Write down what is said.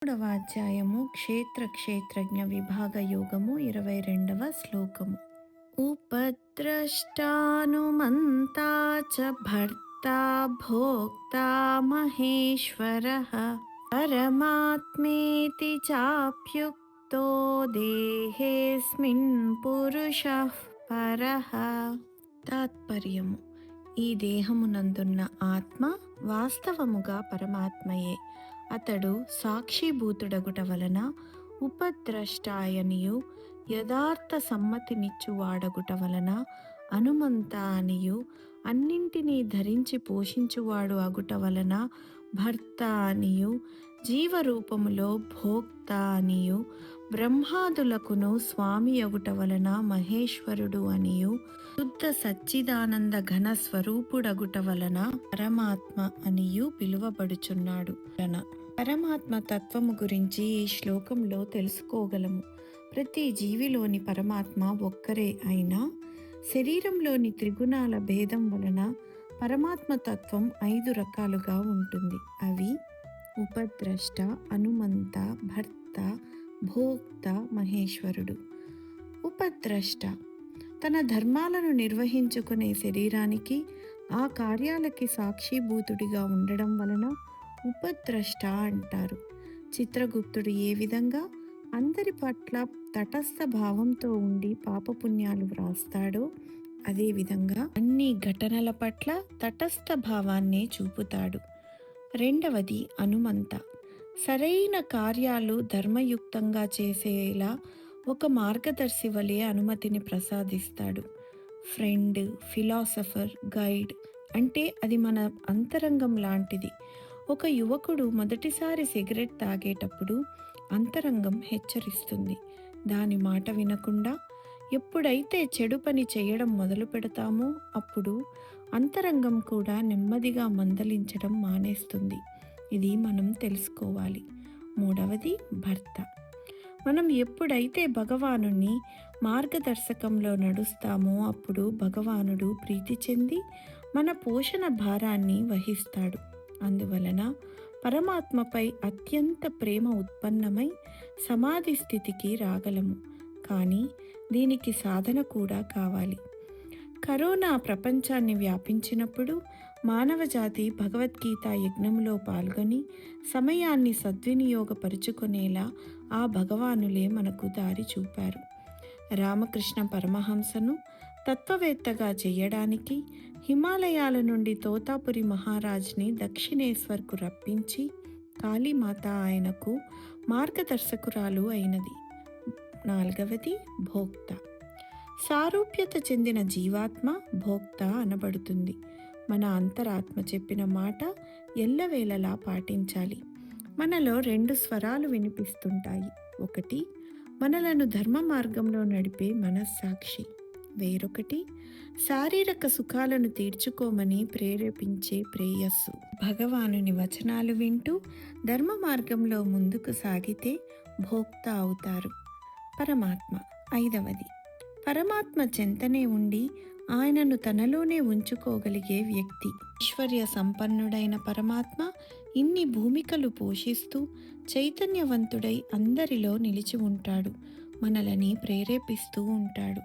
మూడవ అధ్యాయము క్షేత్రజ్ఞ విభాగ యోగము 22వ శ్లోకము. ఉపద్రష్టానుమంతా చ భర్తా భోక్తా మహేశ్వరః పరమాత్మేతి చాప్యుక్తో దేహేస్మిన్ పురుషః పరః. తాత్పర్యము: ఈ దేహమునందున్న ఆత్మ వాస్తవముగా పరమాత్మయే. అతడు సాక్షిభూతుడగుట వలన ఉపద్రష్టాయనియు, యథార్థ సమ్మతినిచ్చువాడగుట వలన హనుమంత అనియు, అన్నింటినీ ధరించి పోషించువాడు అగుట వలన భర్త అనియు, జీవరూపములో భోక్త అనియు, బ్రహ్మాదులకును స్వామి అగుట వలన మహేశ్వరుడు అనియు, శుద్ధ సచ్చిదానంద ఘన స్వరూపుడగుట వలన పరమాత్మ అనియు పిలువబడుచున్నాడు. పరమాత్మ తత్వము గురించి ఈ శ్లోకంలో తెలుసుకోగలము. ప్రతి జీవిలోని పరమాత్మ ఒక్కరే అయినా శరీరంలోని త్రిగుణాల భేదం వలన పరమాత్మ తత్వం 5 రకాలుగా ఉంటుంది. అవి ఉపద్రష్ట, హనుమంత, భర్త, భోక్త, మహేశ్వరుడు. ఉపద్రష్ట తన ధర్మాలను నిర్వహించుకునే శరీరానికి, ఆ కార్యాలకి సాక్షిభూతుడిగా ఉండడం వలన ఉపద్రష్ట అంటారు. చిత్రగుప్తుడు ఏ విధంగా అందరి పట్ల తటస్థ భావంతో ఉండి పాపపుణ్యాలు వ్రాస్తాడో, అదేవిధంగా అన్ని ఘటనల పట్ల తటస్థ భావాన్నే చూపుతాడు. రెండవది హనుమంత. సరైన కార్యాలు ధర్మయుక్తంగా చేసేలా ఒక మార్గదర్శి వలె అనుమతిని ప్రసాదిస్తాడు. ఫ్రెండ్, ఫిలాసఫర్, గైడ్ అంటే అది మన అంతరంగం లాంటిది. ఒక యువకుడు మొదటిసారి సిగరెట్ తాగేటప్పుడు అంతరంగం హెచ్చరిస్తుంది. దాని మాట వినకుండా ఎప్పుడైతే చెడు పని చేయడం మొదలు పెడతామో అప్పుడు అంతరంగం కూడా నెమ్మదిగా మందలించడం మానేస్తుంది. ఇది మనం తెలుసుకోవాలి. మూడవది భర్త. మనం ఎప్పుడైతే భగవానుని మార్గదర్శకంలో నడుస్తామో అప్పుడు భగవానుడు ప్రీతి చెంది మన పోషణ భారాన్ని వహిస్తాడు. అందువలన పరమాత్మపై అత్యంత ప్రేమ ఉత్పన్నమై సమాధి స్థితికి రాగలము. కానీ దీనికి సాధన కూడా కావాలి. కరోనా ప్రపంచాన్ని వ్యాపించినప్పుడు మానవజాతి భగవద్గీత యజ్ఞంలో పాల్గొని సమయాన్ని సద్వినియోగపరుచుకునేలా ఆ భగవానులే మనకు దారి చూపారు. రామకృష్ణ పరమహంసను తత్వవేత్తగా చేయడానికి హిమాలయాల నుండి తోతాపురి మహారాజ్ని దక్షిణేశ్వర్కు రప్పించి కాళీమాత ఆయనకు మార్గదర్శకురాలు అయినది. నాలుగవది భోక్త. సారూప్యత చెందిన జీవాత్మ భోక్త అనబడుతుంది. మన అంతరాత్మ చెప్పిన మాట ఎల్లవేళలా పాటించాలి. మనలో 2 స్వరాలు వినిపిస్తుంటాయి. ఒకటి మనలను ధర్మ మార్గంలో నడిపే మనస్సాక్షి, వేరొకటి శారీరక సుఖాలను తీర్చుకోమని ప్రేరేపించే ప్రేయస్సు. భగవానుని వచనాలు వింటూ ధర్మ మార్గంలో ముందుకు సాగితే భోక్త అవుతారు. పరమాత్మ. ఐదవది పరమాత్మ చెంతనే ఉండి ఆయనను తనలోనే ఉంచుకోగలిగే వ్యక్తి. ఐశ్వర్య సంపన్నుడైన పరమాత్మ ఇన్ని భూమికలు పోషిస్తూ చైతన్యవంతుడై అందరిలో నిలిచి ఉంటాడు. మనలని ప్రేరేపిస్తూ ఉంటాడు.